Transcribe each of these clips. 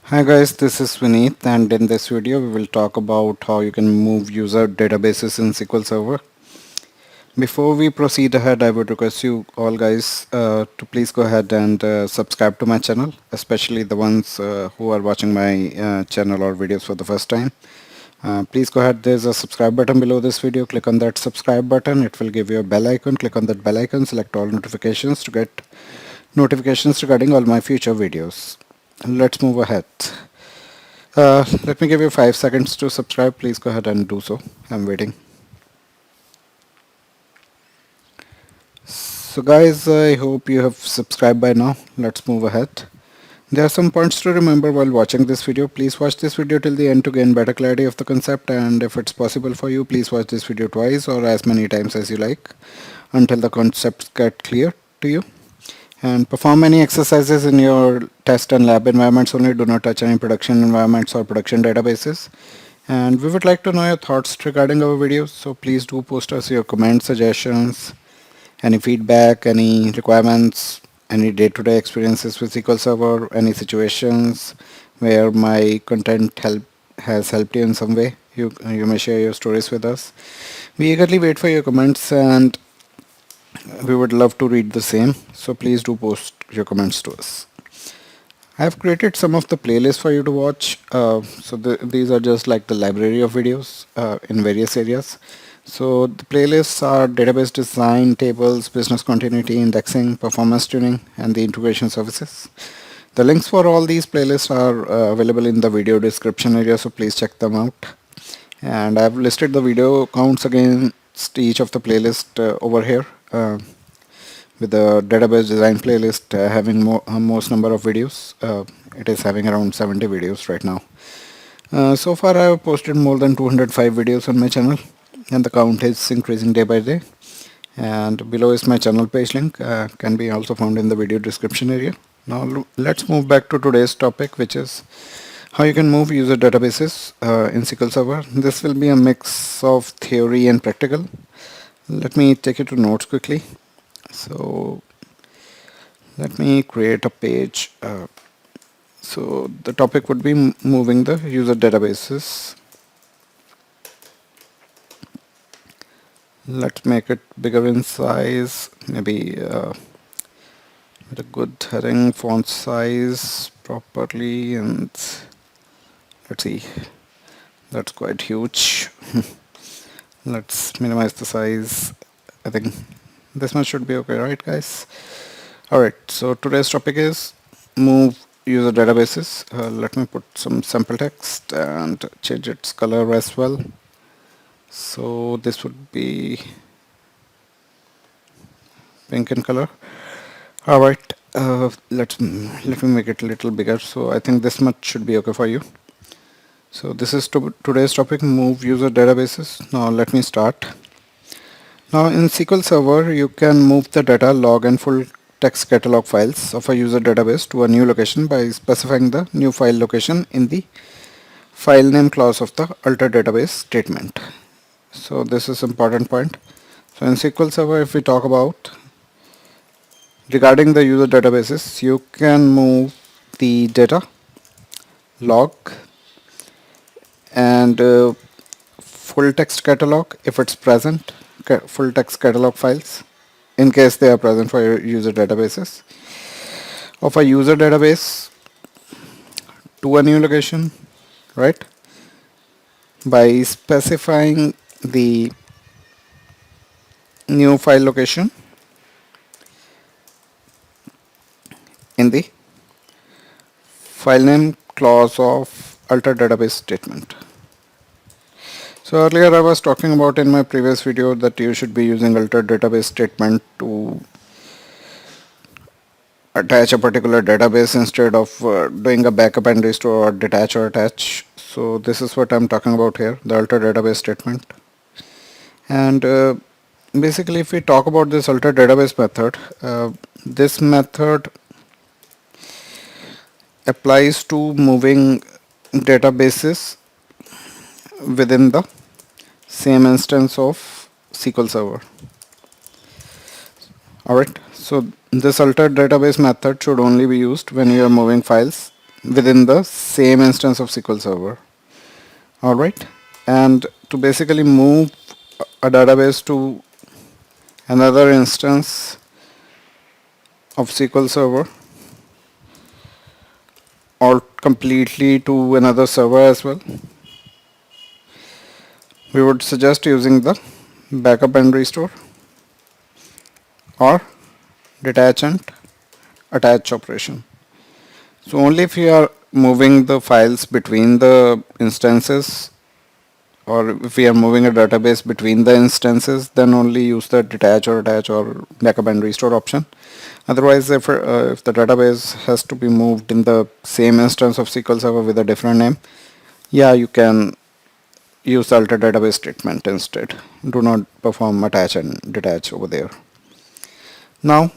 Hi guys, this is Vineet, and in this video we will talk about how you can move user databases in SQL Server. Before we proceed ahead, I would request you all guys to please go ahead and subscribe to my channel, especially the ones who are watching my channel or videos for the first time. Please go ahead, there's a subscribe button below this video. Click on that subscribe button. It will give you a bell icon. Click on that bell icon, select all notifications to get notifications regarding all my future videos. Let's move ahead. Let me give you 5 seconds to subscribe. Please go ahead and do so. I'm waiting. So guys, I hope you have subscribed by now. Let's move ahead. There are some points to remember while watching this video. Please watch this video till the end to gain better clarity of the concept, and if it's possible for you, please watch this video twice or as many times as you like until the concepts get clear to you. And perform any exercises in your test and lab environments only. Do not touch any production environments or production databases. And we would like to know your thoughts regarding our videos, so please do post us your comments, suggestions, any feedback, any requirements, any day-to-day experiences with SQL Server, any situations where my content has helped you in some way. You may share your stories with us. We eagerly wait for your comments, and we would love to read the same, so please do post your comments to us. I have created some of the playlists for you to watch. These are just like the library of videos in various areas. So the playlists are database design, tables, business continuity, indexing, performance tuning, and the integration services. The links for all these playlists are available in the video description area, so please check them out. And I've listed the video counts against each of the playlist over here. With the database design playlist having most number of videos. It is having around 70 videos right now. So far I have posted more than 205 videos on my channel, and the count is increasing day by day. And below is my channel page link, can be also found in the video description area. Now let's move back to today's topic, which is how you can move user databases in SQL Server. This will be a mix of theory and practical. Let me take you to notes quickly. So let me create a page. So the topic would be moving the user databases. Let's make it bigger in size, maybe with a good heading, font size properly, and let's see, that's quite huge. Let's minimize the size. I think this much should be okay, right guys? Alright, so today's topic is move user databases. Let me put some sample text and change its color as well. So this would be pink in color. Alright, let me make it a little bigger. So I think this much should be okay for you. So this is today's topic, move user databases. Now let me start. Now in SQL Server, you can move the data, log and full text catalog files of a user database to a new location by specifying the new file location in the file name clause of the alter database statement. So this is important point. So in SQL Server, if we talk about regarding the user databases, you can move the data, log, and full text catalog if it's present, full text catalog files in case they are present for your user databases, of a user database to a new location, right, by specifying the new file location in the file name clause of alter database statement. So earlier I was talking about in my previous video that you should be using alter database statement to attach a particular database instead of doing a backup and restore or detach or attach. So this is what I'm talking about here, the alter database statement. And basically if we talk about this alter database method, this method applies to moving databases within the same instance of SQL Server. Alright, so this alter database method should only be used when you are moving files within the same instance of SQL Server. Alright, and to basically move a database to another instance of SQL Server or completely to another server as well, we would suggest using the backup and restore or detach and attach operation. So only if you are moving the files between the instances, or if we are moving a database between the instances, then only use the detach or attach or backup and restore option. Otherwise, if the database has to be moved in the same instance of SQL Server with a different name, yeah, you can use the alter database statement instead. Do not perform attach and detach over there. Now,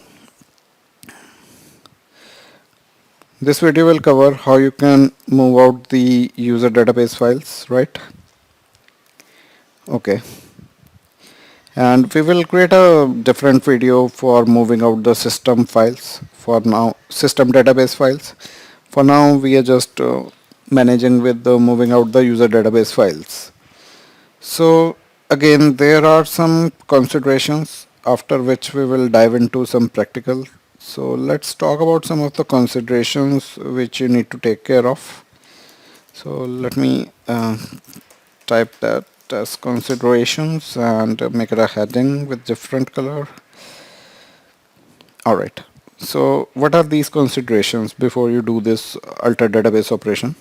this video will cover how you can move out the user database files, right? Okay. And we will create a different video for moving out the system files, for now system database files. For now we are just managing with the moving out the user database files. So again, there are some considerations after which we will dive into some practical. So let's talk about some of the considerations which you need to take care of. So let me type that as considerations and make it a heading with different color. Alright, so what are these considerations before you do this alter database operation?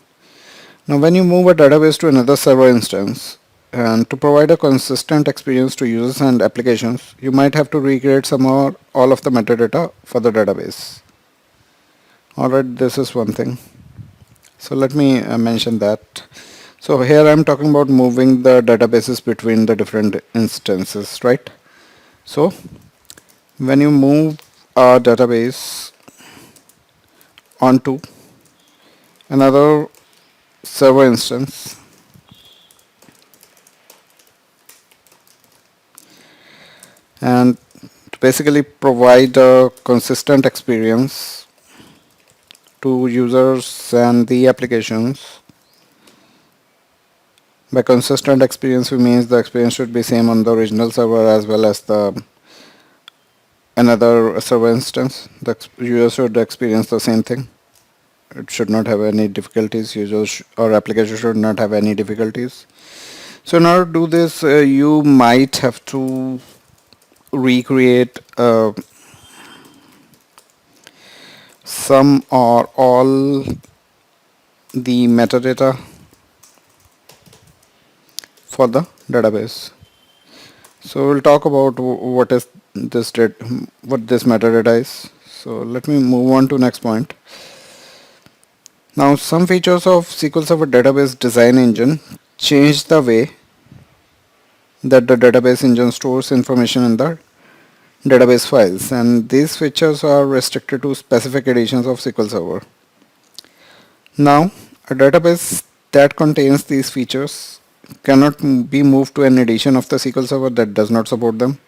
Now when you move a database to another server instance, and to provide a consistent experience to users and applications, you might have to recreate some or all of the metadata for the database. Alright, this is one thing. So let me mention that. So here I'm talking about moving the databases between the different instances, right? So when you move a database onto another server instance, and to basically provide a consistent experience to users and the applications. By consistent experience, we means the experience should be same on the original server as well as the another server instance. The user should experience the same thing. It should not have any difficulties. Users or application should not have any difficulties. So in order to do this, you might have to recreate some or all the metadata for the database. So we'll talk about what is this what this metadata is. So let me move on to next point. Now some features of SQL Server database design engine change the way that the database engine stores information in the database files, and these features are restricted to specific editions of SQL Server. Now a database that contains these features cannot be moved to an edition of the SQL Server that does not support them.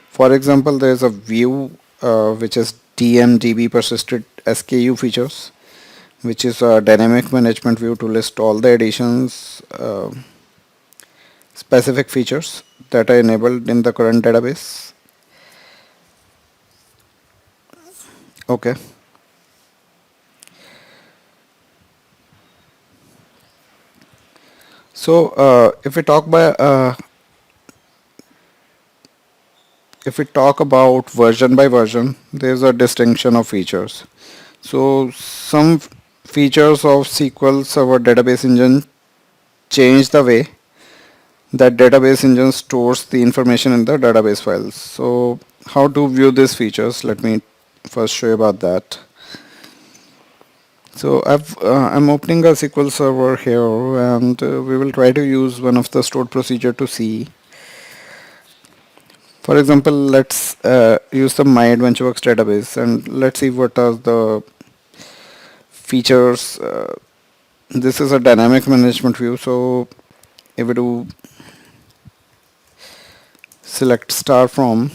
For example, there is a view which is DMDB persisted SKU features, which is a dynamic management view to list all the editions specific features that are enabled in the current database. Okay. So if we talk about version by version, there is a distinction of features. So some features of SQL Server database engine change the way that database engine stores the information in the database files. So how to view these features? Let me first show you about that. So I'm opening a SQL Server here, and we will try to use one of the stored procedure to see. For example, let's use the MyAdventureWorks database, and let's see what are the features. This is a dynamic management view, so if we do select star from,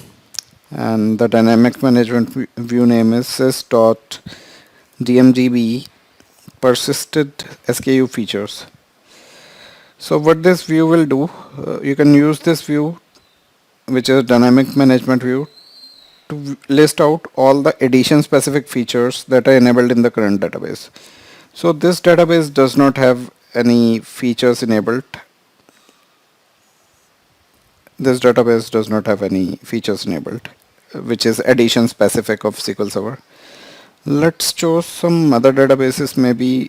and the dynamic management view name is sys.db DMGB persisted SKU features. So what this view will do, you can use this view, which is dynamic management view, to list out all the edition specific features that are enabled in the current database. So this database does not have any features enabled. This database does not have any features enabled, which is edition specific of SQL Server. Let's choose some other databases. Maybe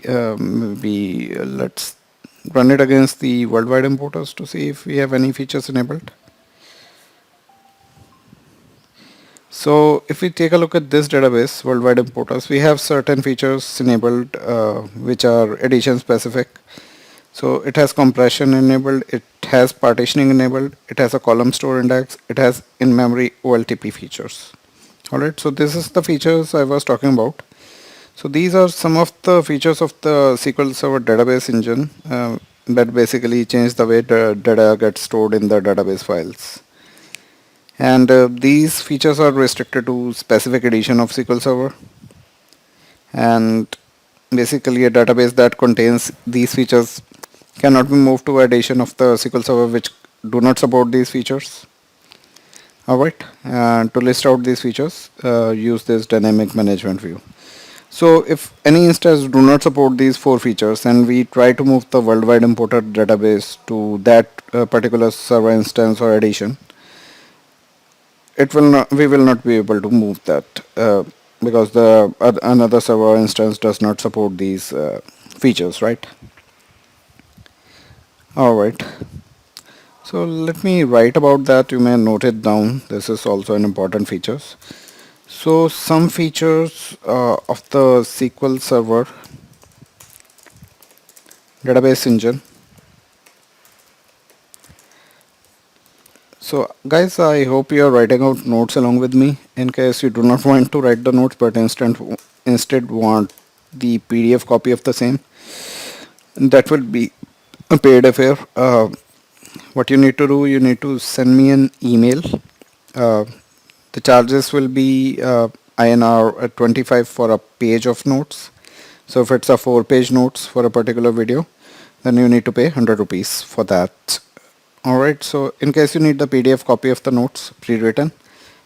let's run it against the worldwide importers to see if we have any features enabled. So if we take a look at this database, worldwide importers, we have certain features enabled which are edition specific. So it has compression enabled, it has partitioning enabled, it has a column store index, it has in-memory OLTP features. Alright, so this is the features I was talking about. So these are some of the features of the SQL Server database engine that basically change the way the data gets stored in the database files. And these features are restricted to specific edition of SQL Server. And basically a database that contains these features cannot be moved to edition of the SQL Server which do not support these features. Alright, and to list out these features, use this dynamic management view. So if any instance do not support these four features and we try to move the worldwide importer database to that particular server instance or edition, we will not be able to move that because the another server instance does not support these features, right? Alright, so let me write about that. You may note it down. This is also an important feature. So some features of the SQL Server database engine. So guys, I hope you are writing out notes along with me. In case you do not want to write the notes but instead want the PDF copy of the same, that will be a paid affair. What you need to do, you need to send me an email. The charges will be INR 25 for a page of notes. So if it's a 4-page notes for a particular video, then you need to pay 100 rupees for that. Alright, so in case you need the PDF copy of the notes pre-written,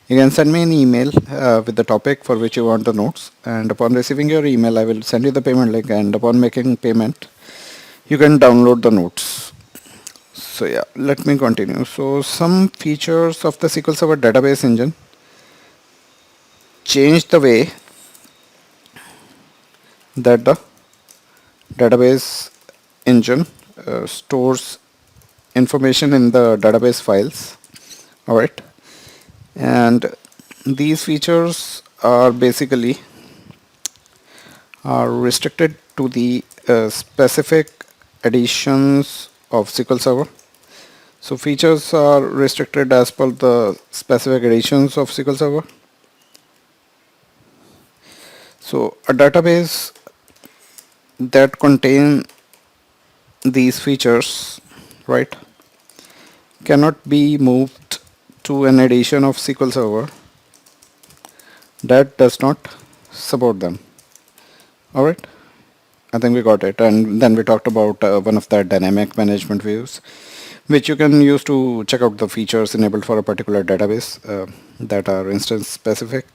you can send me an email with the topic for which you want the notes, and upon receiving your email I will send you the payment link, and upon making payment you can download the notes. So yeah, let me continue. So some features of the SQL Server database engine change the way that the database engine stores information in the database files. Alright, and these features are basically restricted to the specific editions of SQL Server. So features are restricted as per the specific editions of SQL Server. So a database that contain these features, right, cannot be moved to an edition of SQL Server that does not support them. Alright, I think we got it. And then we talked about one of the dynamic management views, which you can use to check out the features enabled for a particular database that are instance specific.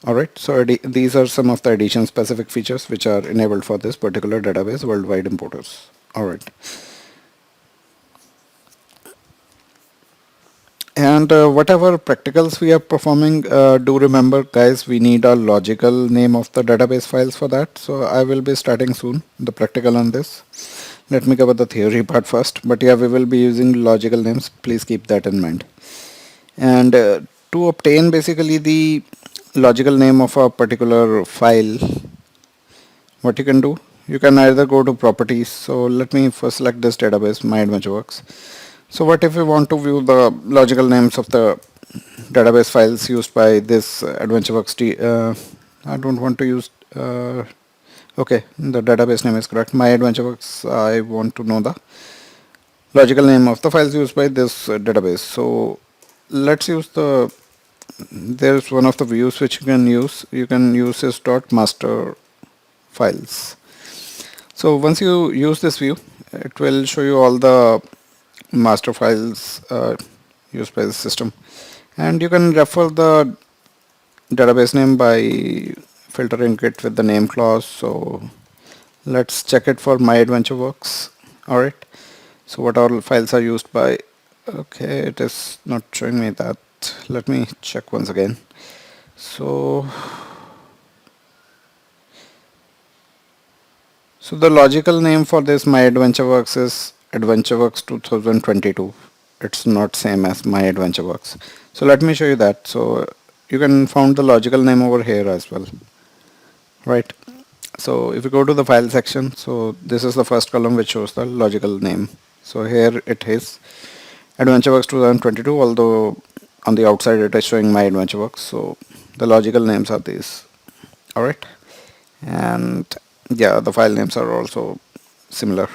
Alright, so these are some of the edition specific features which are enabled for this particular database worldwide importers. Alright. And whatever practicals we are performing, do remember guys, we need a logical name of the database files for that. So I will be starting soon the practical on this. Let me cover the theory part first, but yeah, we will be using logical names. Please keep that in mind. And to obtain basically the logical name of a particular file, what you can do, you can either go to properties. So let me first select this database, my AdventureWorks. So what if we want to view the logical names of the database files used by this AdventureWorks? I don't want to use, okay, the database name is correct. My AdventureWorks, I want to know the logical name of the files used by this database. So let's use the there's one of the views which you can use. You can use this dot master files. So once you use this view, it will show you all the master files used by the system, and you can refer the database name by filtering it with the name clause. So let's check it for my adventure works. All right, so what all files are used by? Okay, it is not showing me that. Let me check once again. So the logical name for this my adventure works is adventureworks 2022. It's not same as my adventure works. So let me show you that. So you can find the logical name over here as well, right? So if you go to the file section, so this is the first column which shows the logical name. So here it is AdventureWorks 2022, although on the outside it is showing my AdventureWorks. So the logical names are these. Alright. And yeah, the file names are also similar.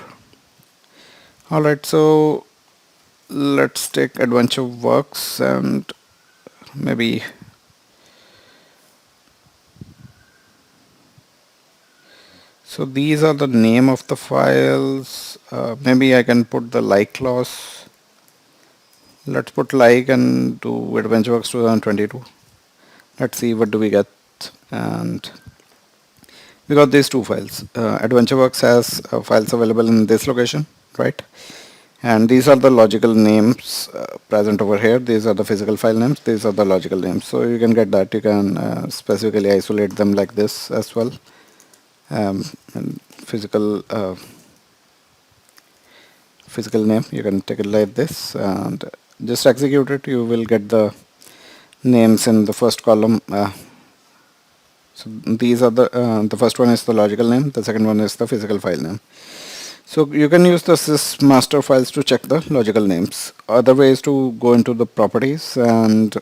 Alright, so let's take AdventureWorks and maybe so these are the name of the files. Maybe I can put the like clause. Let's put like and do AdventureWorks 2022. Let's see what do we get. And we got these two files. AdventureWorks has files available in this location, right? And these are the logical names present over here. These are the physical file names. These are the logical names. So you can get that. You can specifically isolate them like this as well. And physical name, you can take it like this and just execute it. You will get the names in the first column. So these are the first one is the logical name. The second one is the physical file name. So you can use the sys master files to check the logical names. Other way is to go into the properties and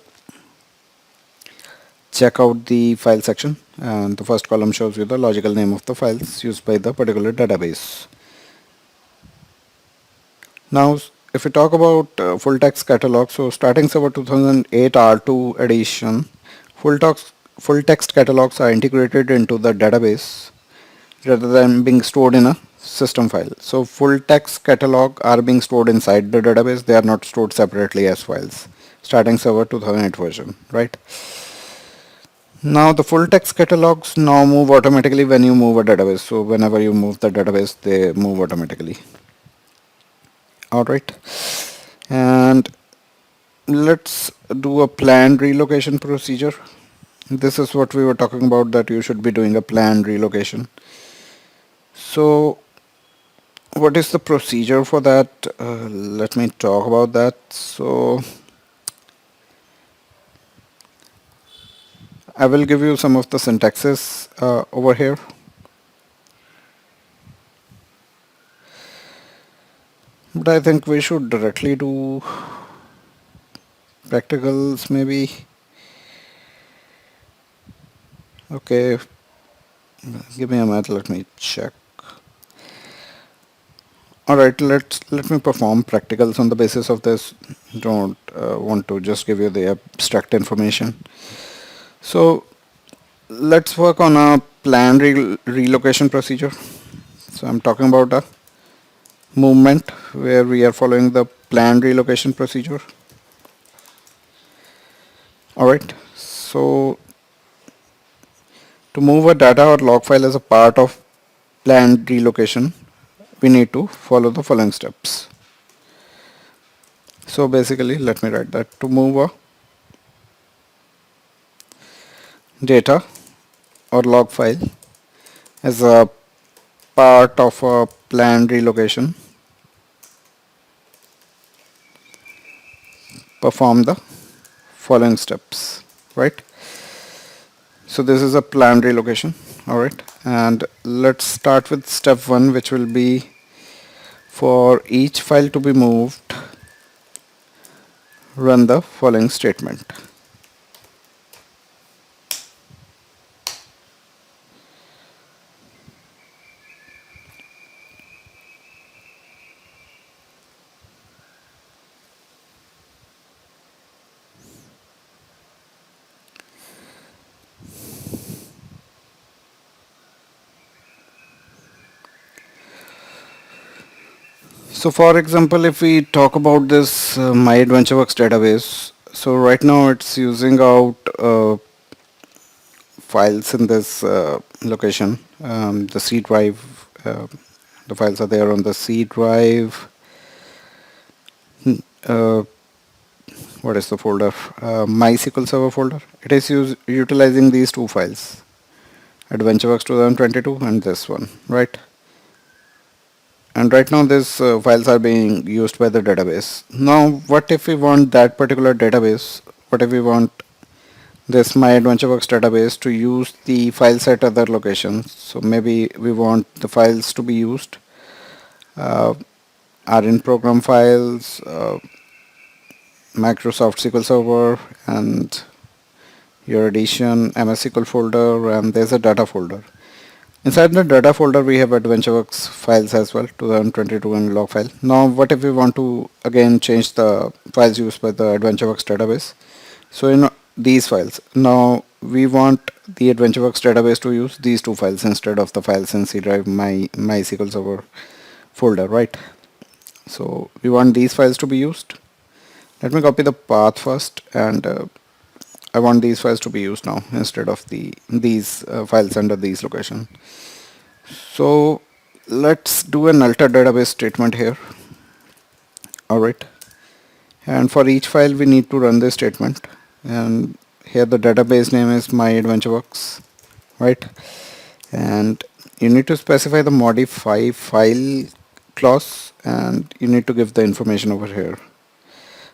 check out the file section, and the first column shows you the logical name of the files used by the particular database. Now if we talk about full text catalog, so starting server 2008 R2 edition, full text catalogs are integrated into the database rather than being stored in a system file. So full text catalog are being stored inside the database. They are not stored separately as files. Starting server 2008 version, right? Now the full text catalogs now move automatically when you move a database. So whenever you move the database, they move automatically. Alright. And let's do a planned relocation procedure. This is what we were talking about, that you should be doing a planned relocation. So what is the procedure for that? Let me talk about that. So I will give you some of the syntaxes over here. But I think we should directly do practicals maybe. Okay, give me a minute, let me check. Alright, let me perform practicals on the basis of this. Don't want to just give you the abstract information. So let's work on a planned relocation procedure. So I'm talking about a movement where we are following the planned relocation procedure. Alright, so to move a data or log file as a part of planned relocation, we need to follow the following steps. So basically, let me write that. To move a data or log file as a part of a planned relocation, perform the following steps, right? So this is a planned relocation, alright, and let's start with step 1, which will be for each file to be moved, run the following statement. So for example, if we talk about this My AdventureWorks database, so right now it's using out files in this location, the C drive. The files are there on the C drive. Uh, what is the folder? MySQL Server folder. It is utilizing these two files, AdventureWorks 2022 and this one, right? And right now these files are being used by the database. Now what if we want that particular database? What if we want this My AdventureWorks database to use the files at other locations? So maybe we want the files to be used uh, are in program files, Microsoft SQL Server, and your addition MS SQL folder, and there's a data folder. Inside the data folder we have AdventureWorks files as well, 2022 and log file. Now what if we want to again change the files used by the AdventureWorks database? So in these files, now we want the AdventureWorks database to use these two files instead of the files in C drive MySQL Server folder, right? So we want these files to be used. Let me copy the path first, and I want these files to be used now instead of these files under these location. So let's do an alter database statement here. Alright, and for each file we need to run this statement, and here the database name is My AdventureWorks, right? And you need to specify the modify file clause, and you need to give the information over here.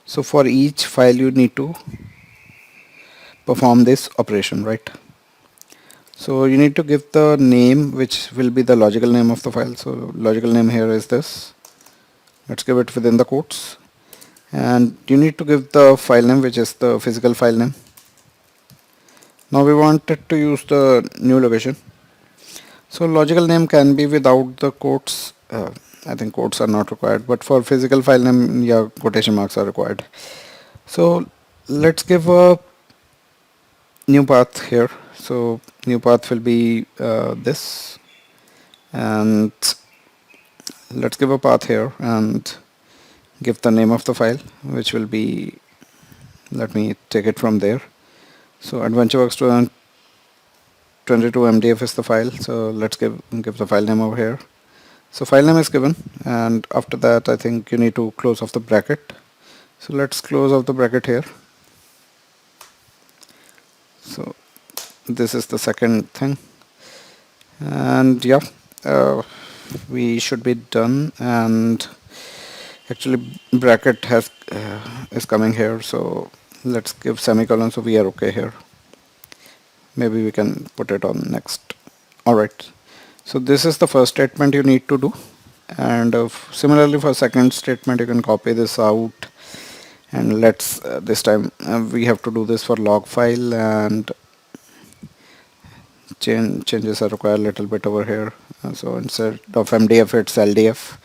So for each file you need to perform this operation, right? So you need to give the name, which will be the logical name of the file. So logical name here is this. Let's give it within the quotes. And you need to give the file name, which is the physical file name. Now we want it to use the new location. So logical name can be without the quotes. I think quotes are not required, but for physical file name, yeah, quotation marks are required. So let's give a new path here. So new path will be this, and let's give a path here and give the name of the file, which will be, let me take it from there. So AdventureWorks 2022 MDF is the file. So let's give the file name over here. So file name is given, and after that I think you need to close off the bracket. So let's close off the bracket here. So this is the second thing, and yeah, we should be done. And actually bracket has is coming here, so let's give semicolon, so we are okay here. Maybe we can put it on next. Alright, so this is the first statement you need to do, and similarly for second statement you can copy this out, and let's this time we have to do this for log file, and changes are required a little bit over here. So instead of MDF it's LDF,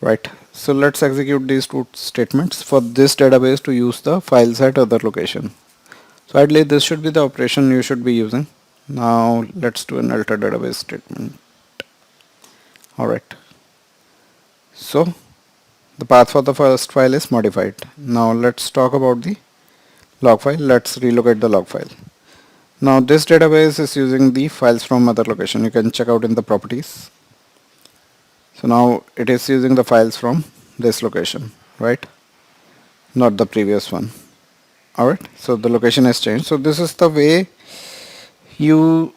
right? So let's execute these two statements for this database to use the files at other location. So ideally this should be the operation you should be using. Now let's do an alter database statement. Alright, so the path for the first file is modified. Now let's talk about the log file. Let's relocate the log file. Now this database is using the files from other location. You can check out in the properties. So now it is using the files from this location, right? Not the previous one. Alright, so the location has changed. So this is the way you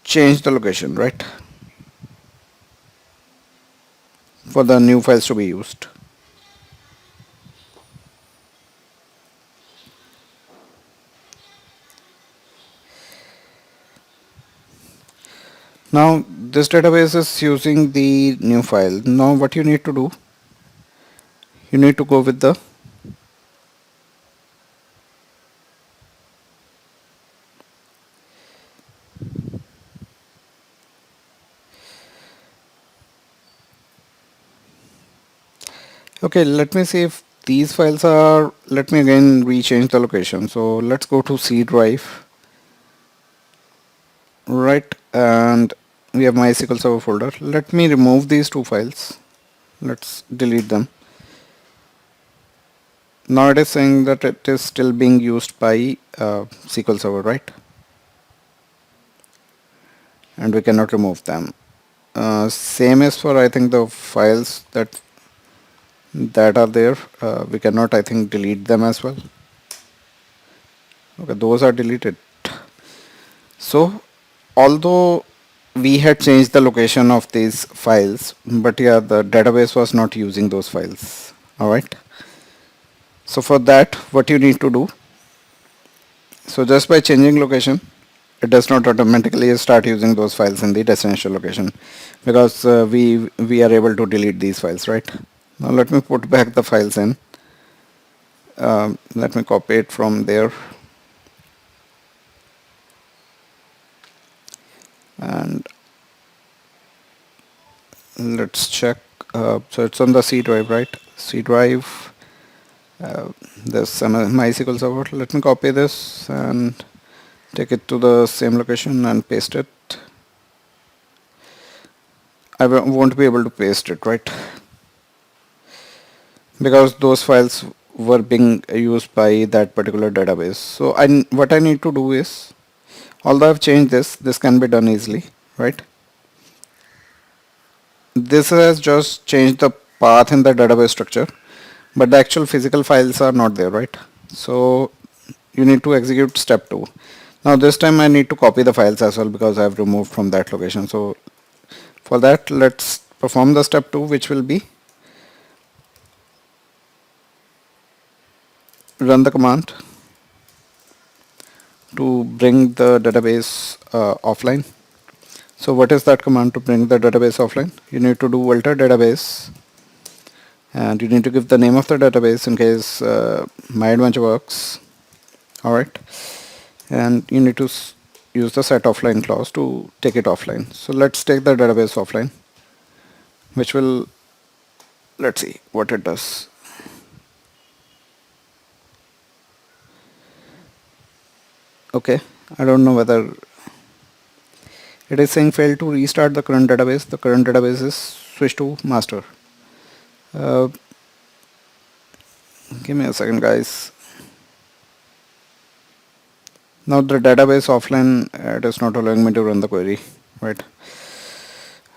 change the location, right? For the new files to be used. Now this database is using the new file. Now what you need to do, you need to go with the okay, let me see if these files are, let me again rechange the location. So let's go to C drive, right, and we have MySQL Server folder. Let me remove these two files. Let's delete them. Now it is saying that it is still being used by SQL Server, right? And we cannot remove them. Same is for, I think, the files that are there. We cannot, I think, delete them as well. Okay, those are deleted. So although we had changed the location of these files, but yeah, the database was not using those files. All right. So for that, what you need to do, so just by changing location, it does not automatically start using those files in the destination location, because we are able to delete these files, right? Now let me put back the files in. Let me copy it from there, and let's check. So it's on the C drive, right? C drive. There's some MySQL server. Let me copy this and take it to the same location and paste it. I won't be able to paste it, right? Because those files were being used by that particular database. So what I need to do is, although I've changed this can be done easily, right? This has just changed the path in the database structure, but the actual physical files are not there, right? So you need to execute step 2. Now this time I need to copy the files as well, because I have removed from that location. So for that, let's perform the step 2, which will be run the command to bring the database offline. So what is that command to bring the database offline? You need to do alter database, and you need to give the name of the database in case my adventure works. Alright, and you need to use the set offline clause to take it offline. So let's take the database offline, which will, let's see what it does. Okay, I don't know whether it is saying fail to restart the current database. The current database is switched to master. Give me a second, guys. Now the database offline, it is not allowing me to run the query, right?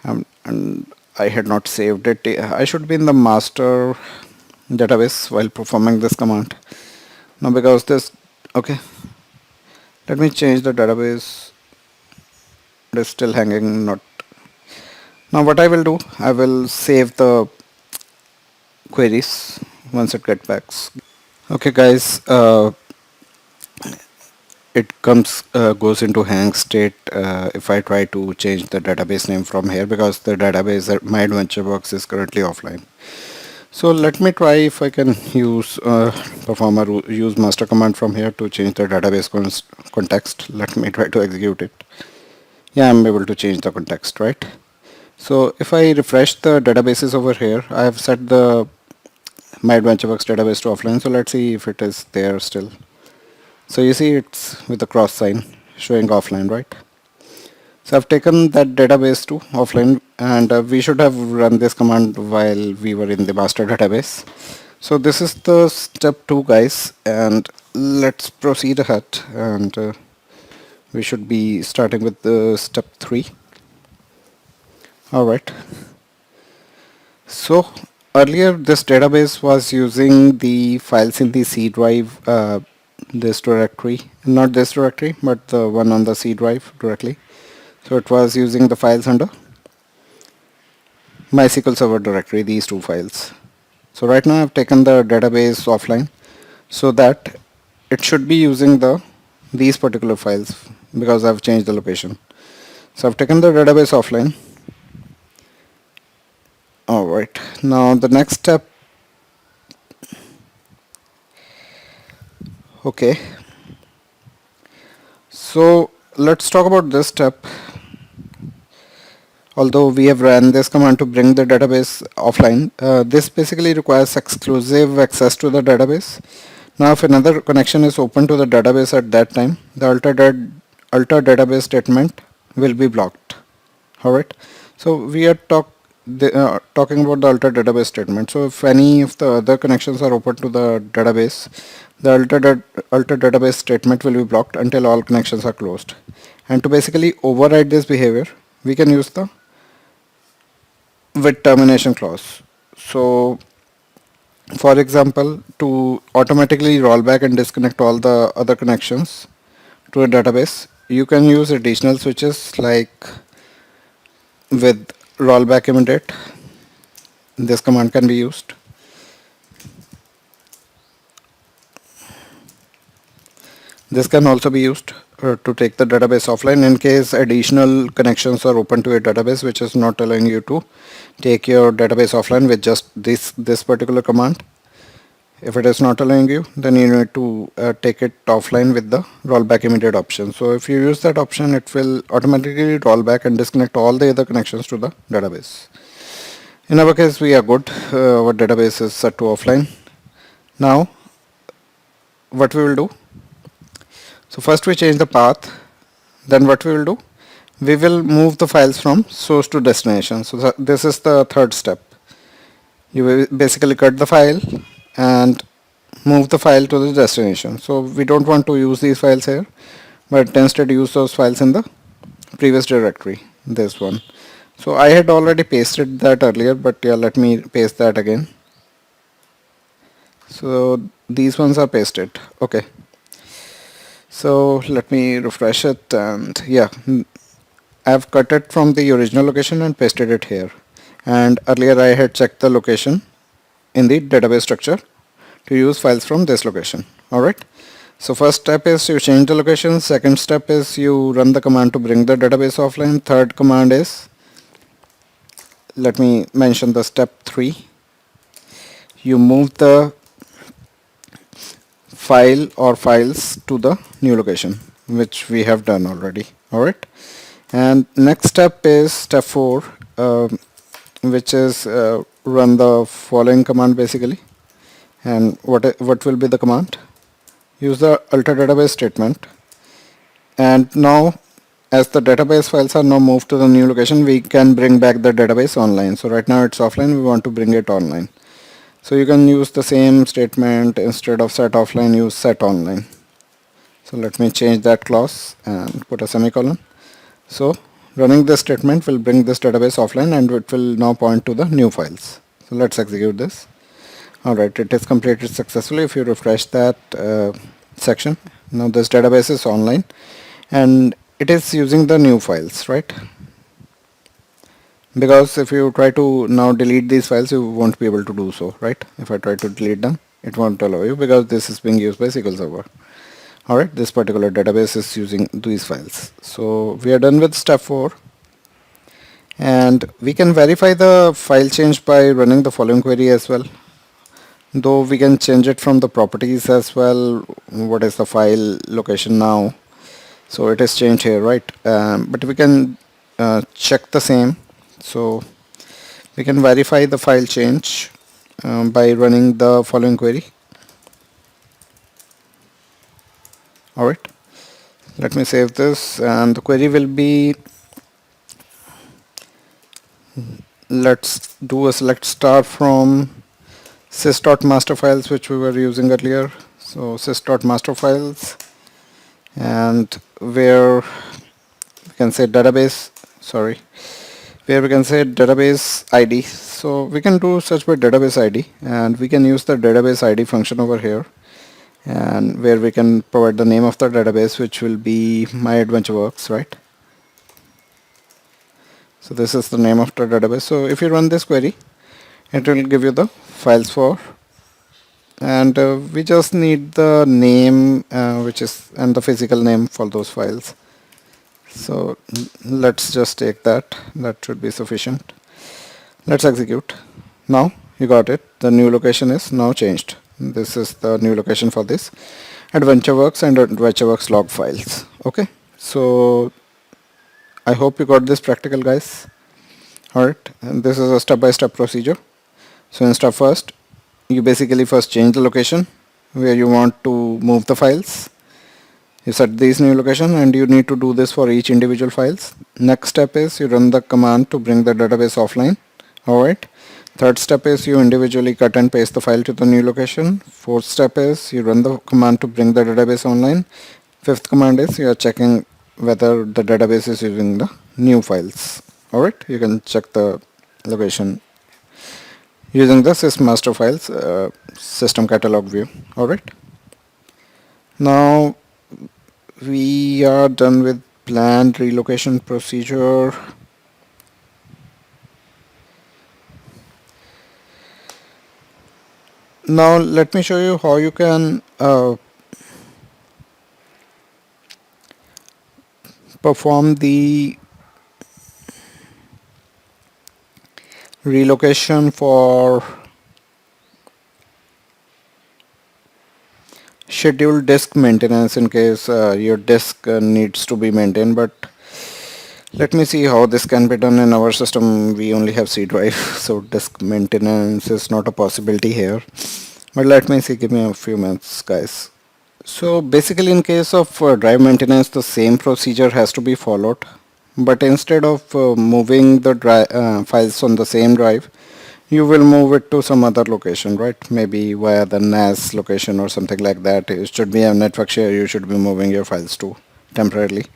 And I had not saved it. I should be in the master database while performing this command. Now because this, okay, let me change the database. It is still hanging, not. Now what I will do, I will save the queries once it gets back. Okay guys, it goes into hang state if I try to change the database name from here, because the database that my AdventureWorks is currently offline. So let me try if I can use perform a use master command from here to change the database context. Let me try to execute it. Yeah, I'm able to change the context, right? So if I refresh the databases over here, I have set the my AdventureWorks database to offline. So let's see if it is there still. So you see it's with the cross sign showing offline, right? So I've taken that database to offline, and we should have run this command while we were in the master database. So this is the step 2, guys, and let's proceed ahead, and we should be starting with the step 3. Alright. So earlier this database was using the files in the C drive, this directory, not this directory, but the one on the C drive directly. So it was using the files under MySQL Server directory, these two files. So right now I've taken the database offline so that it should be using these particular files, because I've changed the location. So I've taken the database offline. Alright, now the next step. Okay, so let's talk about this step. Although we have ran this command to bring the database offline, this basically requires exclusive access to the database. Now if another connection is open to the database at that time, the alter database statement will be blocked. Alright, so talking about the alter database statement. So if any of the other connections are open to the database, the alter database statement will be blocked until all connections are closed. And to basically override this behavior, we can use the with termination clause. So for example, to automatically roll back and disconnect all the other connections to a database, you can use additional switches like with rollback immediate. This command can be used. This can also be used to take the database offline in case additional connections are open to a database which is not allowing you to take your database offline with just this particular command. If it is not allowing you, then you need to take it offline with the rollback immediate option. So if you use that option, it will automatically roll back and disconnect all the other connections to the database. In our case, we are good. Our database is set to offline. Now, what we will do? So first we change the path. Then what we will do? We will move the files from source to destination. So this is the third step. You will basically cut the file and move the file to the destination. So we don't want to use these files here, but instead use those files in the previous directory, this one. So I had already pasted that earlier, but yeah, let me paste that again. So these ones are pasted. Okay. So let me refresh it, and yeah, I've cut it from the original location and pasted it here. And earlier I had checked the location in the database structure to use files from this location. Alright. So first step is you change the location. Second step is you run the command to bring the database offline. Third command is, let me mention the step 3. You move the file or files to the new location, which we have done already. Alright. And next step is step 4, which is run the following command basically. And what will be the command? Use the alter database statement. And now, as the database files are now moved to the new location, we can bring back the database online. So right now it's offline, we want to bring it online. So you can use the same statement. Instead of set offline, use set online. So let me change that clause and put a semicolon. So running this statement will bring this database offline, and it will now point to the new files. So let's execute this. Alright, it is completed successfully. If you refresh that section, now this database is online and it is using the new files, right? Because if you try to now delete these files, you won't be able to do so, right? If I try to delete them, it won't allow you because this is being used by SQL Server. Alright, this particular database is using these files. So we are done with step 4. And we can verify the file change by running the following query as well. Though we can change it from the properties as well. What is the file location now? So it is changed here, right? But we can check the same. So we can verify the file change by running the following query. Alright, let me save this, and the query will be, let's do a select star from sys.master files, which we were using earlier. So sys.master files, and where we can say database, where we can say database ID. So we can do search by database ID, and we can use the database ID function over here, and where we can provide the name of the database, which will be MyAdventureWorks, right? So this is the name of the database. So if you run this query, it will give you the files for, and we just need the name which is, and the physical name for those files. So let's just take that should be sufficient. Let's execute. Now you got it, the new location is now changed. This is the new location for this AdventureWorks and AdventureWorks log files. Okay, so I hope you got this practical, guys. Alright, and this is a step-by-step procedure. So in step first, you basically first change the location where you want to move the files. You set this new location, and you need to do this for each individual files. Next step is you run the command to bring the database offline Alright. Third step is you individually cut and paste the file to the new location. Fourth step is you run the command to bring the database online. Fifth command is you are checking whether the database is using the new files. Alright, you can check the location using the sysmaster files system catalog view. Alright, now we are done with planned relocation procedure. Now let me show you how you can perform the relocation for scheduled disk maintenance in case your disk needs to be maintained. But let me see how this can be done. In our system we only have C drive, so disk maintenance is not a possibility here. But let me see, give me a few minutes guys. So basically in case of drive maintenance, the same procedure has to be followed, but instead of moving the files on the same drive, you will move it to some other location, right? Maybe via the NAS location or something like that. It should be a network share you should be moving your files to temporarily,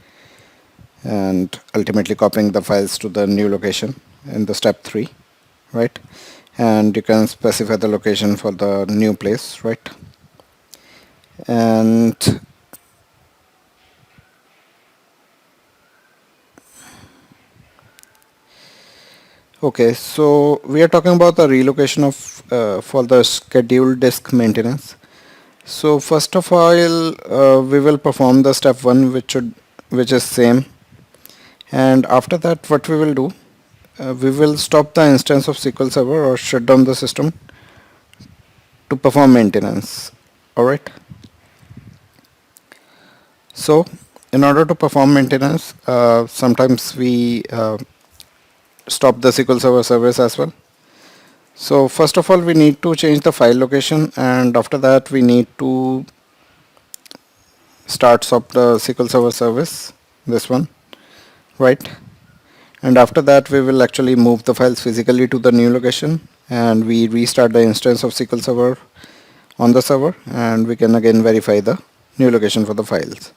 and ultimately copying the files to the new location in the step 3, right? And you can specify the location for the new place, right? And okay, so we are talking about the relocation of for the scheduled disk maintenance. So first of all, we will perform the step 1, which is same, and after that what we will do, we will stop the instance of SQL Server or shut down the system to perform maintenance. Alright, so in order to perform maintenance, sometimes we stop the SQL Server service as well. So first of all we need to change the file location, and after that we need to stop the SQL Server service, this one, right? And after that we will actually move the files physically to the new location, and we restart the instance of SQL Server on the server, and we can again verify the new location for the files.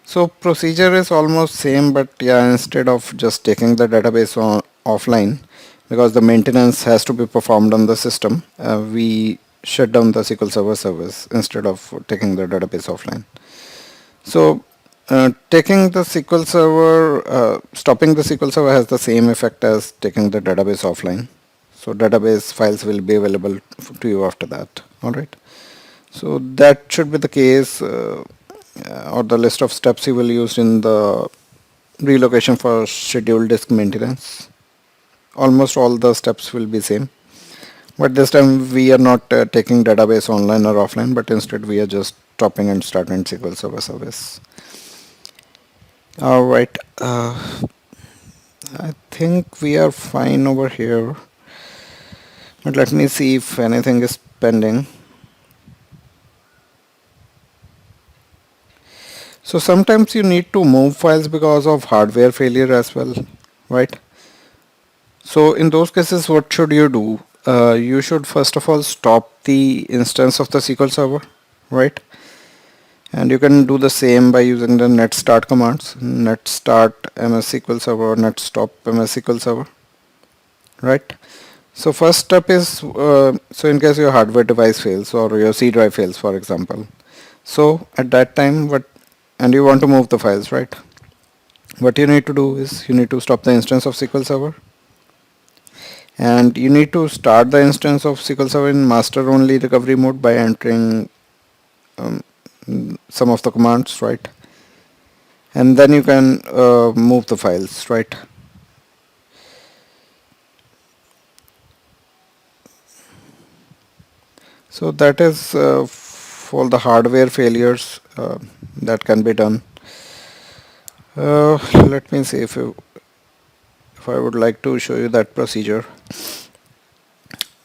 So procedure is almost same, but yeah, instead of just taking the database offline, because the maintenance has to be performed on the system, we shut down the SQL Server service instead of taking the database offline. So taking the SQL Server, stopping the SQL Server has the same effect as taking the database offline. So database files will be available to you after that. Alright. So that should be the case, or the list of steps you will use in the relocation for scheduled disk maintenance. Almost all the steps will be same, but this time we are not taking database online or offline, but instead we are just stopping and starting SQL Server service. Alright, I think we are fine over here, but let me see if anything is pending. So sometimes you need to move files because of hardware failure as well, right? So in those cases what should you do? You should first of all stop the instance of the SQL Server, right? And you can do the same by using the net start commands, net start ms SQL Server, net stop ms SQL Server, right? So first step is, so in case your hardware device fails or your C drive fails, for example, so at that time and you want to move the files, right? What you need to do is you need to stop the instance of SQL Server, and you need to start the instance of SQL Server in master only recovery mode by entering some of the commands, right? And then you can move the files, right? So that is for the hardware failures that can be done. Let me see if I would like to show you that procedure.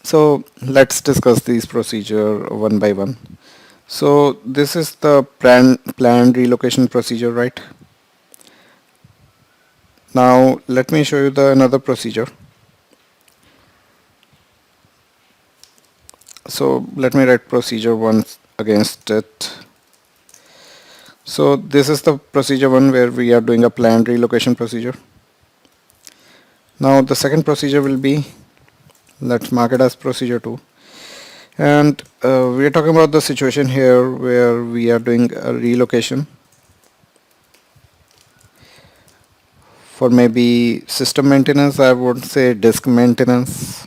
So let's discuss these procedure one by one. So this is the planned relocation procedure, right? Now let me show you the another procedure. So let me write procedure 1 against it. So this is the procedure 1 where we are doing a planned relocation procedure. Now the second procedure will be, let's mark it as procedure 2. And we are talking about the situation here where we are doing a relocation for maybe system maintenance. I won't say disk maintenance,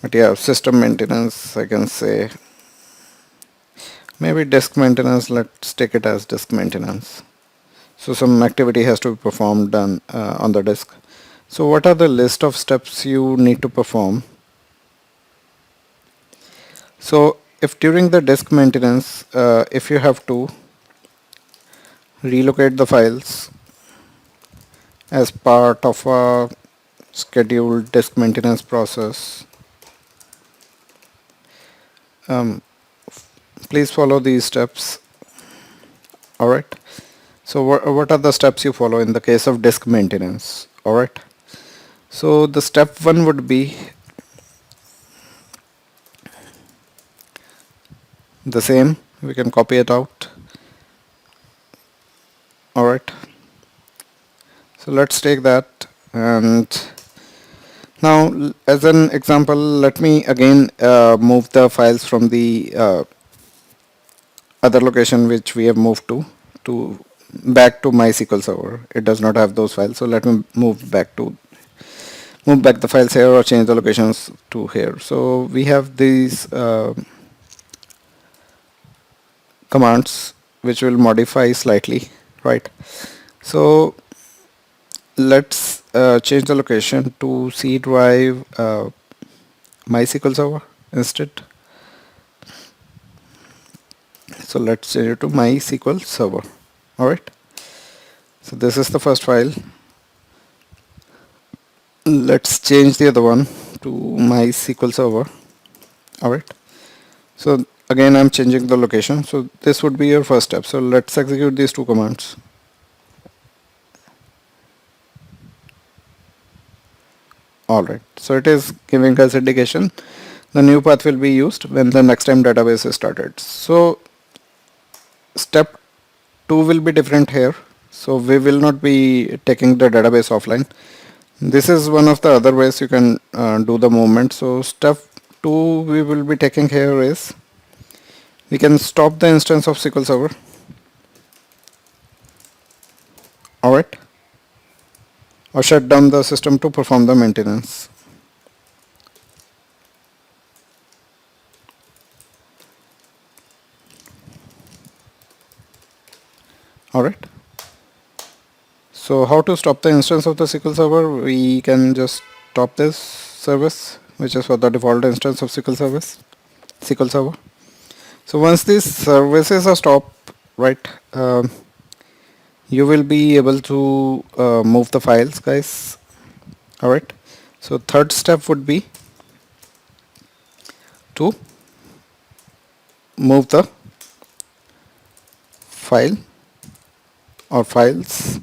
but yeah, system maintenance I can say. Maybe disk maintenance, let's take it as disk maintenance. So some activity has to be performed on the disk. So what are the list of steps you need to perform? So if during the disk maintenance, if you have to relocate the files as part of a scheduled disk maintenance process, um, please follow these steps. Alright. So what are the steps you follow in the case of disk maintenance? Alright. So the step 1 would be the same. We can copy it out. Alright. So let's take that, and now as an example, let me again move the files from the other location which we have moved to back to MySQL server. It does not have those files, so let me move back the files here or change the locations to here. So we have these commands which will modify slightly, right? So let's change the location to C drive MySQL server instead. So let's change it to MySQL server. Alright. So this is the first file. Let's change the other one to MySQL server. Alright. So again I'm changing the location. So this would be your first step. So let's execute these two commands. Alright. So it is giving us indication the new path will be used when the next time database is started. So step 2 will be different here. So we will not be taking the database offline. This is one of the other ways you can do the movement. So step 2 we will be taking here is we can stop the instance of SQL Server. Alright. Or shut down the system to perform the maintenance. Alright. So how to stop the instance of the SQL Server? We can just stop this service, which is for the default instance of SQL Server. So once these services are stopped, right, you will be able to move the files, guys. Alright. So third step would be to move the file or files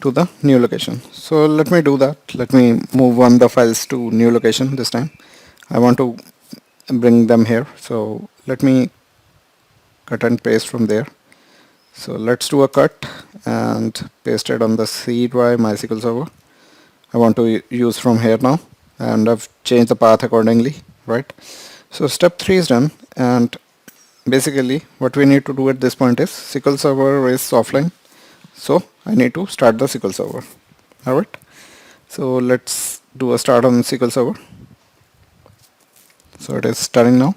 to the new location. So let me do that. Let me move on the files to new location this time. I want to bring them here. So let me cut and paste from there. So let's do a cut and paste it on the C drive MySQL server. I want to use from here now, and I've changed the path accordingly, right? So step 3 is done, and basically what we need to do at this point is SQL server is offline, so I need to start the SQL server. Alright, so let's do a start on SQL server. So it is starting now,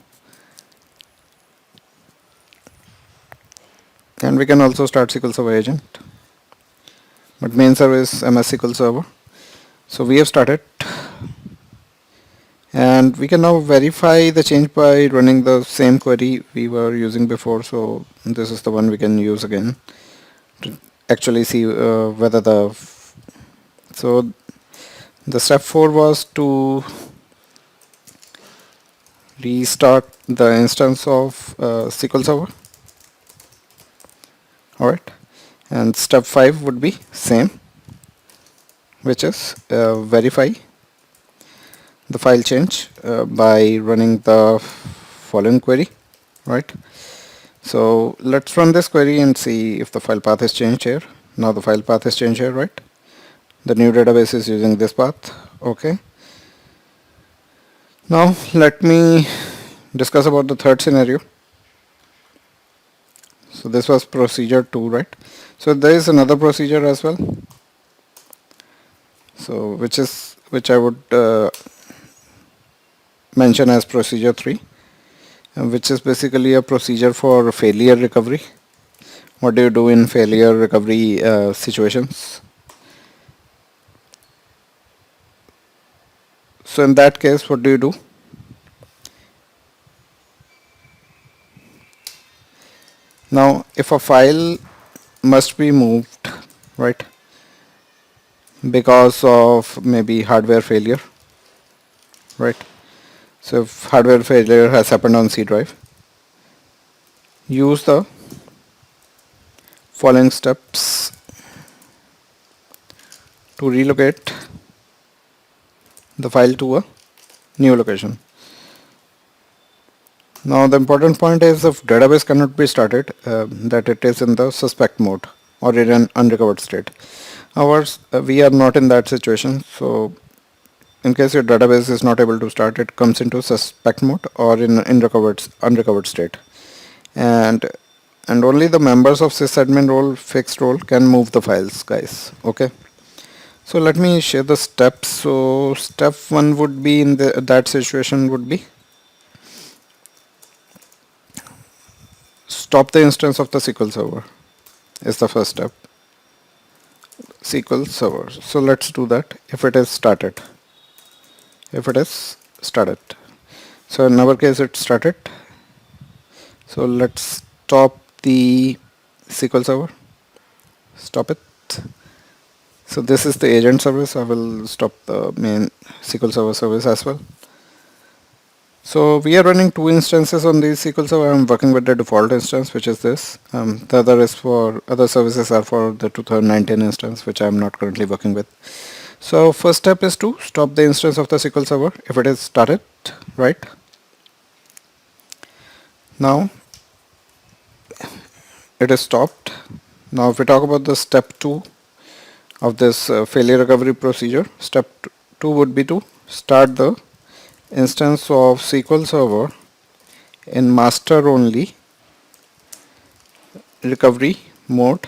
and we can also start SQL Server agent, but main service MS SQL Server. So we have started, and we can now verify the change by running the same query we were using before. So this is the one we can use again to actually see whether so the step 4 was to restart the instance of SQL Server. Alright, and step 5 would be same, which is verify the file change by running the following query, right? So let's run this query and see if the file path is changed here. Now the file path is changed here, right? The new database is using this path. Okay. Now let me discuss about the third scenario. So this was procedure 2, right? So there is another procedure as well. So which I would mention as procedure 3, which is basically a procedure for failure recovery. What do you do in failure recovery situations? So in that case, what do you do? Now, if a file must be moved, right, because of maybe hardware failure, right? So if hardware failure has happened on C drive, use the following steps to relocate the file to a new location. Now the important point is if database cannot be started, that it is in the suspect mode or in an unrecovered state. Ours, we are not in that situation, so in case your database is not able to start, it comes into suspect mode or in unrecovered state, and only the members of sysadmin role, fixed role, can move the files, guys. Okay. So let me share the steps. So step 1 would be in that situation would be stop the instance of the SQL Server is the first step. SQL Server. So let's do that if it is started. If it is started. So in our case it started. So let's stop the SQL Server. Stop it. So this is the agent service. I will stop the main SQL Server service as well. So we are running 2 instances on the SQL Server. I'm working with the default instance, which is this. The other is for other services are for the 2019 instance, which I'm not currently working with. So first step is to stop the instance of the SQL Server if it is started, right? Now it is stopped. Now if we talk about the step 2 of this failure recovery procedure, step 2 would be to start the instance of SQL Server in master only recovery mode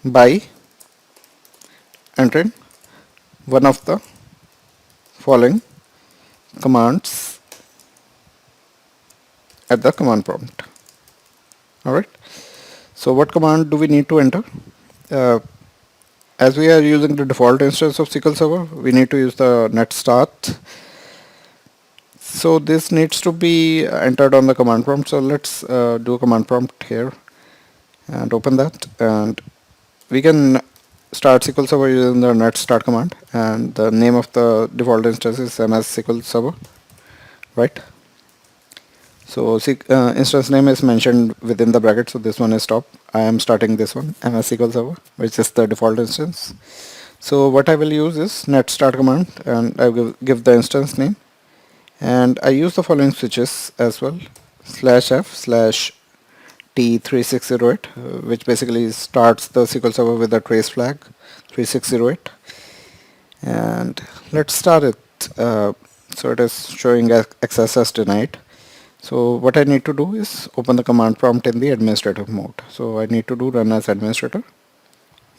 by entering one of the following commands at the command prompt. Alright, so what command do we need to enter? As we are using the default instance of SQL Server, we need to use the net start. So this needs to be entered on the command prompt. So let's do a command prompt here and open that, and we can start SQL Server using the net start command, and the name of the default instance is MS SQL Server, right? So instance name is mentioned within the bracket, so this one is stop. I am starting this one, MS SQL Server, which is the default instance. So what I will use is net start command, and I will give the instance name, and I use the following switches as well: /f/t3608, which basically starts the SQL Server with a trace flag 3608, and let's start it. So it is showing access as denied. So what I need to do is open the command prompt in the administrative mode. So I need to do run as administrator.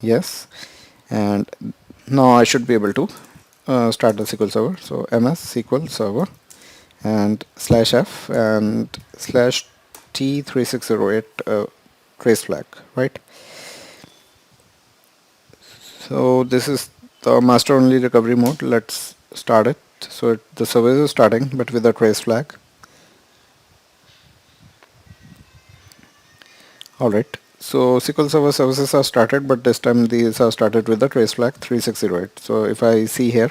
Yes. And now I should be able to start the SQL Server. So MS SQL Server and /f and /t3608 trace flag, right? So this is the master only recovery mode. Let's start it. So the service is starting but with a trace flag. Alright, so SQL Server services are started, but this time these are started with the trace flag 3608. So if I see here,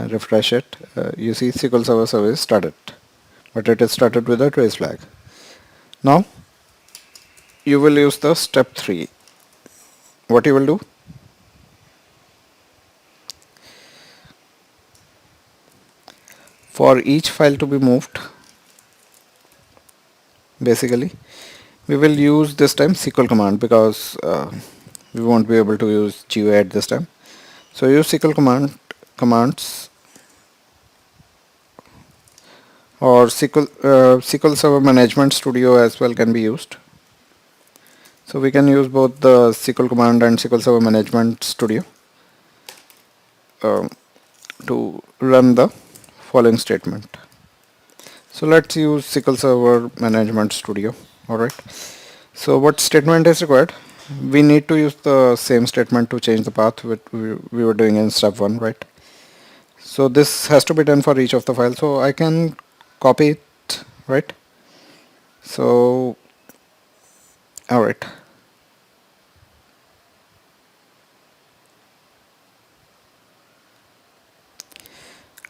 refresh it, you see SQL Server service started, but it is started with a trace flag. Now you will use the step 3. What you will do? For each file to be moved, basically we will use this time SQL command, because we won't be able to use GUI at this time. So use SQL commands, or SQL Server Management Studio as well can be used. So we can use both the SQL command and SQL Server Management Studio um, to run the following statement. So let's use SQL Server Management Studio. Alright. So what statement is required? We need to use the same statement to change the path which we were doing in step 1, right? So this has to be done for each of the files. So I can copy it, right? So, alright.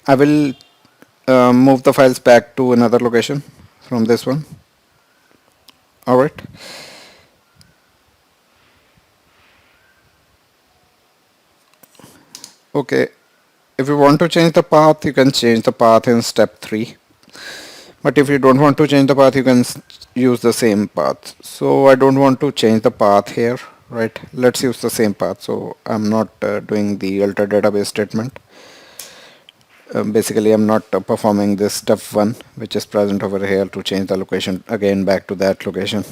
I will move the files back to another location from this one. Alright. Okay. If you want to change the path, you can change the path in step 3. But if you don't want to change the path, you can use the same path. So I don't want to change the path here, right? Let's use the same path. So I'm not doing the alter database statement. Basically, I'm not performing this step 1, which is present over here, to change the location again back to that location.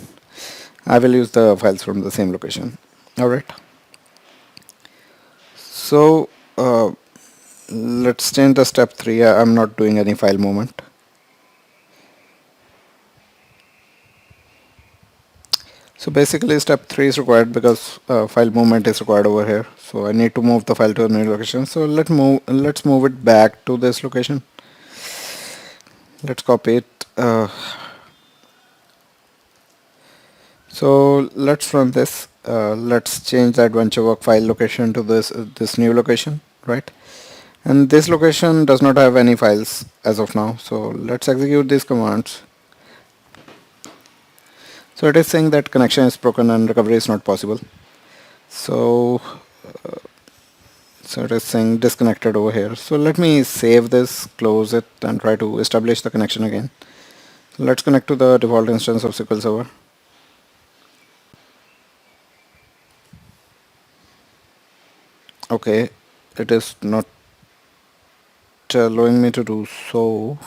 I will use the files from the same location. Alright. So let's change the step 3. I'm not doing any file movement. So basically step 3 is required because file movement is required over here. So I need to move the file to a new location. So let's move it back to this location. Let's copy it. So let's run this. Let's change the adventure work file location to this new location, right? And this location does not have any files as of now. So let's execute these commands. So it is saying that connection is broken and recovery is not possible. So it is saying disconnected over here. So let me save this, close it, and try to establish the connection again. So let's connect to the default instance of SQL Server. Okay, it is not allowing me to do so.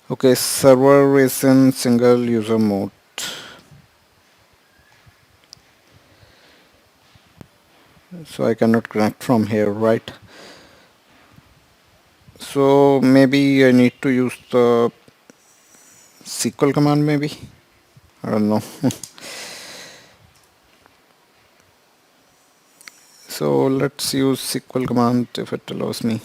Okay, server is in single user mode. So I cannot connect from here, right? So maybe I need to use the SQL command, maybe. I don't know. So let's use SQL command if it allows me.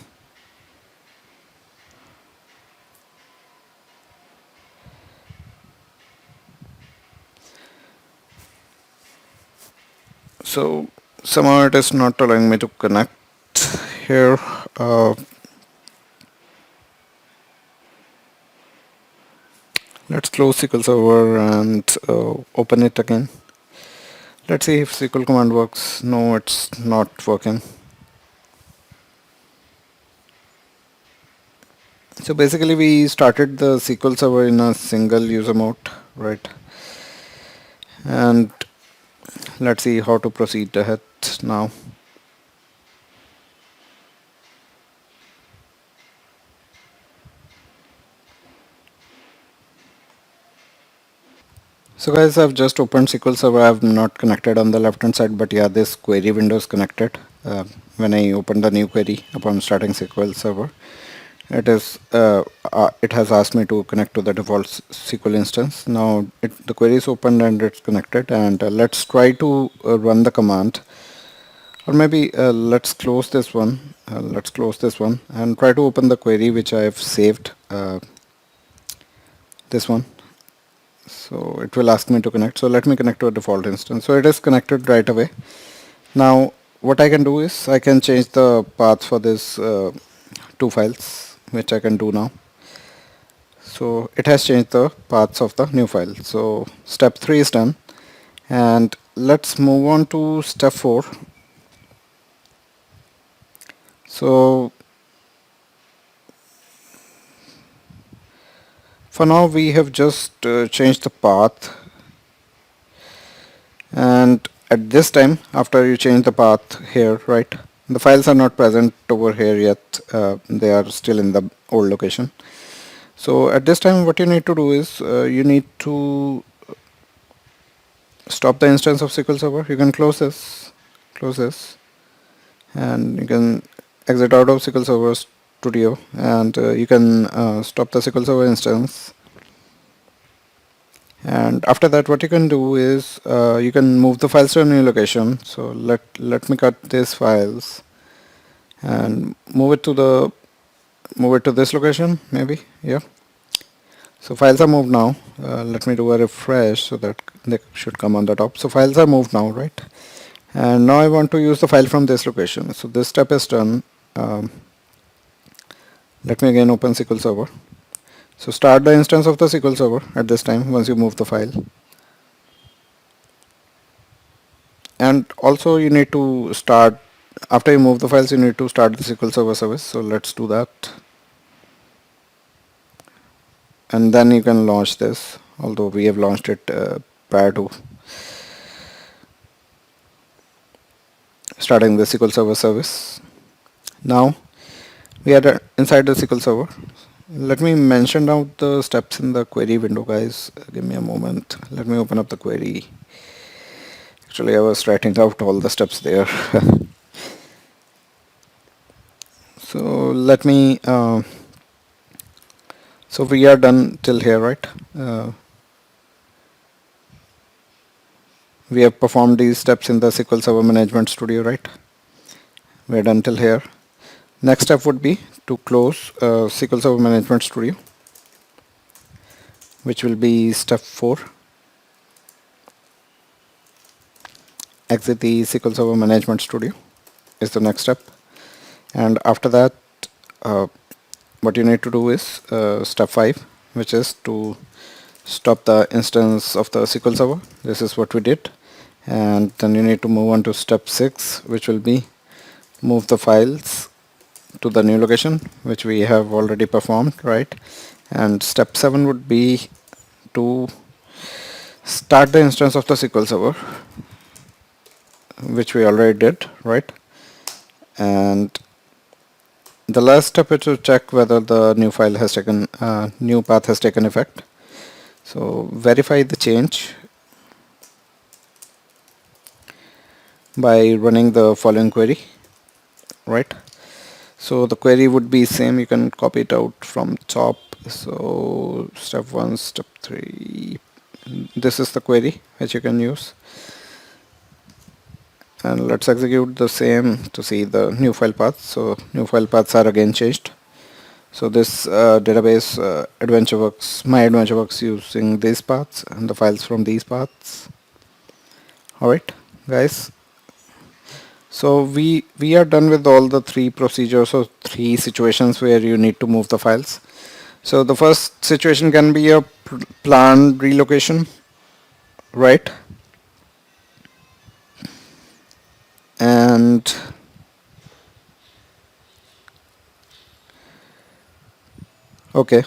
So somehow it is not allowing me to connect here. Let's close SQL Server and open it again. Let's see if SQL command works. No, it's not working. So basically we started the SQL Server in a single user mode, right? And let's see how to proceed ahead now. So guys, I've just opened SQL Server. I've not connected on the left hand side, but yeah, this query window is connected. When I open the new query upon starting SQL Server, it has asked me to connect to the default SQL instance. Now the query is opened and it's connected, and let's try to run the command, or maybe let's close this one. Let's close this one and try to open the query which I have saved. This one. So it will ask me to connect. So let me connect to a default instance. So it is connected right away. Now what I can do is I can change the path for this two files, which I can do now. So it has changed the paths of the new file. So step 3 is done, and let's move on to step 4. So For now we have just changed the path, and at this time after you change the path here, right, the files are not present over here yet, they are still in the old location. So at this time what you need to do is you need to stop the instance of SQL Server. You can close this, and you can exit out of SQL Server Studio, and you can stop the SQL Server instance. And after that what you can do is you can move the files to a new location. So let me cut these files and move it to this location, maybe. Yeah, so files are moved now. Let me do a refresh so that they should come on the top. So files are moved now, right? And now I want to use the file from this location. So this step is done. Let me again open SQL Server. So start the instance of the SQL Server at this time once you move the file. And also you need to start, after you move the files, you need to start the SQL Server service. So let's do that. And then you can launch this, although we have launched it prior to starting the SQL Server service. Now we are inside the SQL Server. Let me mention out the steps in the query window, guys. Give me a moment. Let me open up the query. Actually, I was writing out all the steps there. So let me so we are done till here, right? We have performed these steps in the SQL Server Management Studio, right? We are done till here. Next step would be to close SQL Server Management Studio, which will be step 4. Exit the SQL Server Management Studio is the next step. And after that, what you need to do is step 5, which is to stop the instance of the SQL Server. This is what we did. And then you need to move on to step 6, which will be move the files to the new location, which we have already performed, right? And step 7 would be to start the instance of the SQL Server, which we already did, right? And the last step is to check whether the new file has taken new path has taken effect. So verify the change by running the following query, right? So the query would be same. You can copy it out from top. So step 1, step 3. This is the query which you can use. And let's execute the same to see the new file paths. So new file paths are again changed. So this database AdventureWorks, my AdventureWorks, using these paths and the files from these paths. Alright guys, so we are done with all the 3 procedures or 3 situations where you need to move the files. So the first situation can be a planned relocation, right? And okay,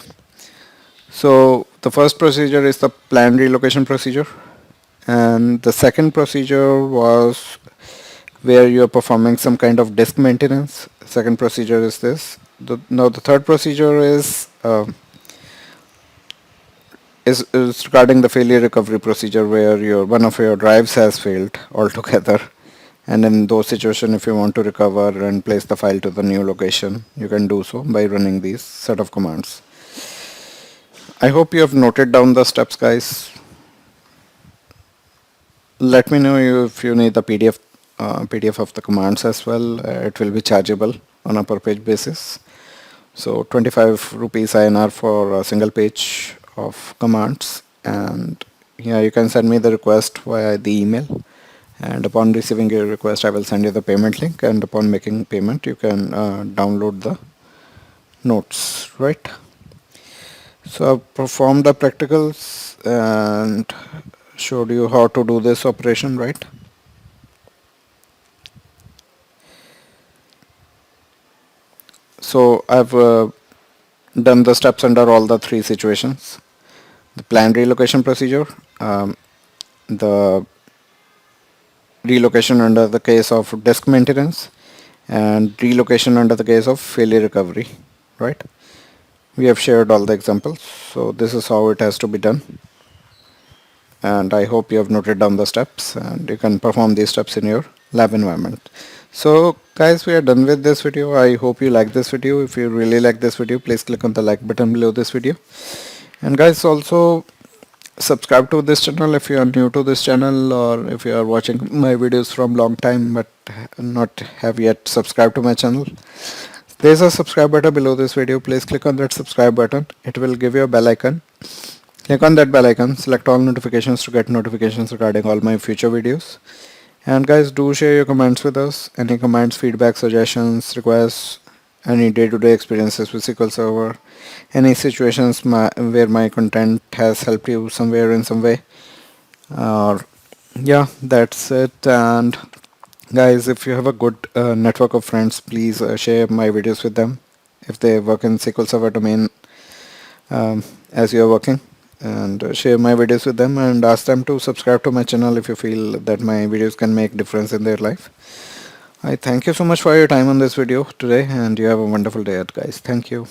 so the first procedure is the planned relocation procedure, and the second procedure was where you are performing some kind of disk maintenance. Second procedure is this. Now the third procedure is regarding the failure recovery procedure, where one of your drives has failed altogether, and in those situations, if you want to recover and place the file to the new location, you can do so by running these set of commands. I hope you have noted down the steps, guys. Let me know if you need the PDF of the commands as well. It will be chargeable on a per page basis. So 25 rupees INR for a single page of commands. And yeah, you can send me the request via the email. And upon receiving your request, I will send you the payment link. And upon making payment, you can download the notes, right? So I've performed the practicals and showed you how to do this operation, right? So I've done the steps under all the 3 situations. the planned relocation procedure, the relocation under the case of disk maintenance, and relocation under the case of failure recovery, right? We have shared all the examples, so this is how it has to be done, and I hope you have noted down the steps and you can perform these steps in your lab environment. So guys, we are done with this video. I hope you like this video. If you really like this video, please click on the like button below this video, and guys, also subscribe to this channel if you are new to this channel, or if you are watching my videos from long time but not have yet subscribed to my channel. There is a subscribe button below this video. Please click on that subscribe button. It will give you a bell icon. Click on that bell icon, select all notifications to get notifications regarding all my future videos. And guys, do share your comments with us. Any comments, feedback, suggestions, requests, any day-to-day experiences with SQL Server, any situations where my content has helped you somewhere in some way. Yeah, that's it. And guys, if you have a good network of friends, please share my videos with them if they work in SQL Server domain as you are working, and share my videos with them and ask them to subscribe to my channel if you feel that my videos can make difference in their life. I thank you so much for your time on this video today, and you have a wonderful day ahead, guys. Thank you.